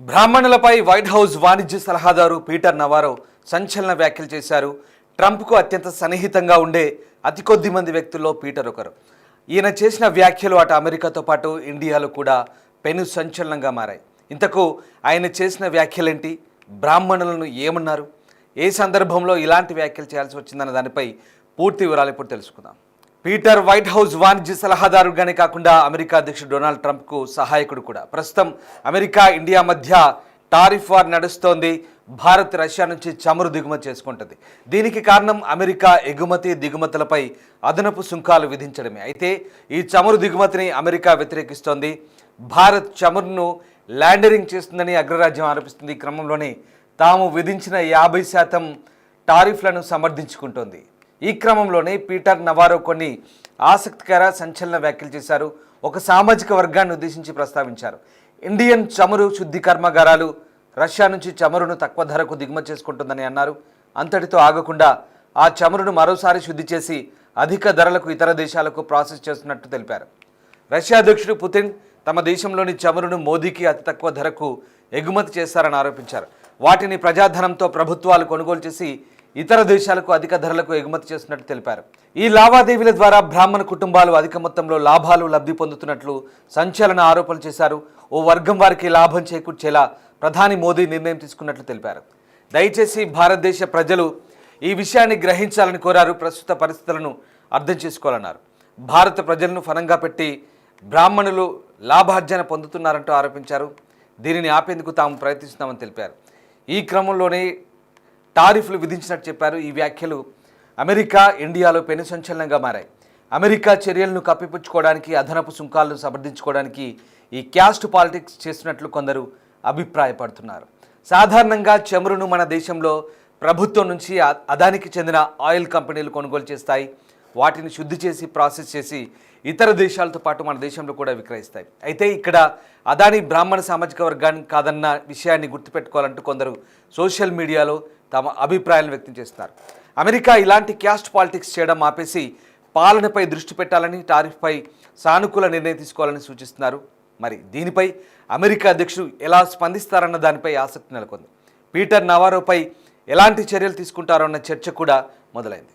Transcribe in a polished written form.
బ్రాహ్మణులపై white house వాణిజ్య సలహాదారు Peter నవారో సంచలన వ్యాఖ్యలు చేశారు. ట్రంప్కు అత్యంత సన్నిహితంగా ఉండే అతి కొద్ది మంది వ్యక్తుల్లో పీటర్ ఒకరు. ఈయన చేసిన వ్యాఖ్యలు అటు అమెరికాతో పాటు ఇండియాలో కూడా పెను సంచలనంగా మారాయి. ఇంతకు ఆయన చేసిన వ్యాఖ్యలేంటి? బ్రాహ్మణులను ఏమన్నారు? ఏ సందర్భంలో ఇలాంటి వ్యాఖ్యలు చేయాల్సి వచ్చిందన్న దానిపై పూర్తి వివరాలు ఇప్పుడు తెలుసుకుందాం. పీటర్ వైట్ హౌస్ వాణిజ్య సలహాదారుగానే కాకుండా అమెరికా అధ్యక్షుడు డొనాల్డ్ ట్రంప్కు సహాయకుడు కూడా. ప్రస్తుతం అమెరికా ఇండియా మధ్య టారిఫ్ వార్ నడుస్తోంది. భారత్ రష్యా నుంచి చమురు దిగుమతి చేసుకుంటుంది. దీనికి కారణం అమెరికా ఎగుమతి దిగుమతులపై అదనపు సుంకాలు విధించడమే. అయితే ఈ చమురు దిగుమతిని అమెరికా వ్యతిరేకిస్తోంది. భారత్ చమురును ల్యాండరింగ్ చేస్తుందని అగ్రరాజ్యం ఆరోపిస్తుంది. ఈ క్రమంలోనే తాము విధించిన 50% టారిఫ్లను సమర్థించుకుంటోంది. ఈ క్రమంలోనే పీటర్ నవారో కొన్ని ఆసక్తికర సంచలన వ్యాఖ్యలు చేశారు. ఒక సామాజిక వర్గాన్ని ఉద్దేశించి ప్రస్తావించారు. ఇండియన్ చమురు శుద్ధి కర్మాగారాలు రష్యా నుంచి చమురును తక్కువ ధరకు దిగుమతి చేసుకుంటుందని అన్నారు. అంతటితో ఆగకుండా ఆ చమురును మరోసారి శుద్ధి చేసి అధిక ధరలకు ఇతర దేశాలకు ప్రాసెస్ చేస్తున్నట్టు తెలిపారు. రష్యా అధ్యక్షుడు పుతిన్ తమ దేశంలోని చమురును మోదీకి అతి తక్కువ ధరకు ఎగుమతి చేశారని ఆరోపించారు. వాటిని ప్రజాధనంతో ప్రభుత్వాలు కొనుగోలు చేసి ఇతర దేశాలకు అధిక ధరలకు ఎగుమతి చేస్తున్నట్టు తెలిపారు. ఈ లావాదేవీల ద్వారా బ్రాహ్మణ కుటుంబాలు అధిక మొత్తంలో లాభాలు లబ్ధి పొందుతున్నట్లు సంచలన ఆరోపణలు చేశారు. ఓ వర్గం వారికి లాభం చేకూర్చేలా ప్రధాని మోదీ నిర్ణయం తీసుకున్నట్లు తెలిపారు. దయచేసి భారతదేశ ప్రజలు ఈ విషయాన్ని గ్రహించాలని కోరారు. ప్రస్తుత పరిస్థితులను అర్థం చేసుకోవాలన్నారు. భారత ప్రజలను ఫలంగా పెట్టి బ్రాహ్మణులు లాభార్జన పొందుతున్నారంటూ ఆరోపించారు. దీనిని ఆపేందుకు తాము ప్రయత్నిస్తున్నామని తెలిపారు. ఈ క్రమంలోనే టారిఫ్లు విధించినట్టు చెప్పారు. ఈ వ్యాఖ్యలు అమెరికా ఇండియాలో పెను సంచలనంగా మారాయి. అమెరికా చర్యలను కప్పిపుచ్చుకోవడానికి అదనపు సుంకాలను సమర్థించుకోవడానికి ఈ క్యాస్ట్ పాలిటిక్స్ చేస్తున్నట్లు కొందరు అభిప్రాయపడుతున్నారు. సాధారణంగా చమురును మన దేశంలో ప్రభుత్వం నుంచి అదానికి చెందిన ఆయిల్ కంపెనీలు కొనుగోలు చేస్తాయి. వాటిని శుద్ధి చేసి ప్రాసెస్ చేసి ఇతర దేశాలతో పాటు మన దేశంలో కూడా విక్రయిస్తాయి. అయితే ఇక్కడ అదాని బ్రాహ్మణ సామాజిక వర్గాన్ని కాదన్న విషయాన్ని గుర్తుపెట్టుకోవాలంటూ కొందరు సోషల్ మీడియాలో తమ అభిప్రాయాలను వ్యక్తం చేస్తున్నారు. అమెరికా ఇలాంటి క్యాస్ట్ పాలిటిక్స్ చేయడం ఆపేసి పాలనపై దృష్టి పెట్టాలని, టారిఫ్పై సానుకూల నిర్ణయం తీసుకోవాలని సూచిస్తున్నారు. మరి దీనిపై అమెరికా అధ్యక్షుడు ఎలా స్పందిస్తారన్న దానిపై ఆసక్తి నెలకొంది. పీటర్ నవారోపై ఎలాంటి చర్యలు తీసుకుంటారో అన్న చర్చ కూడా మొదలైంది.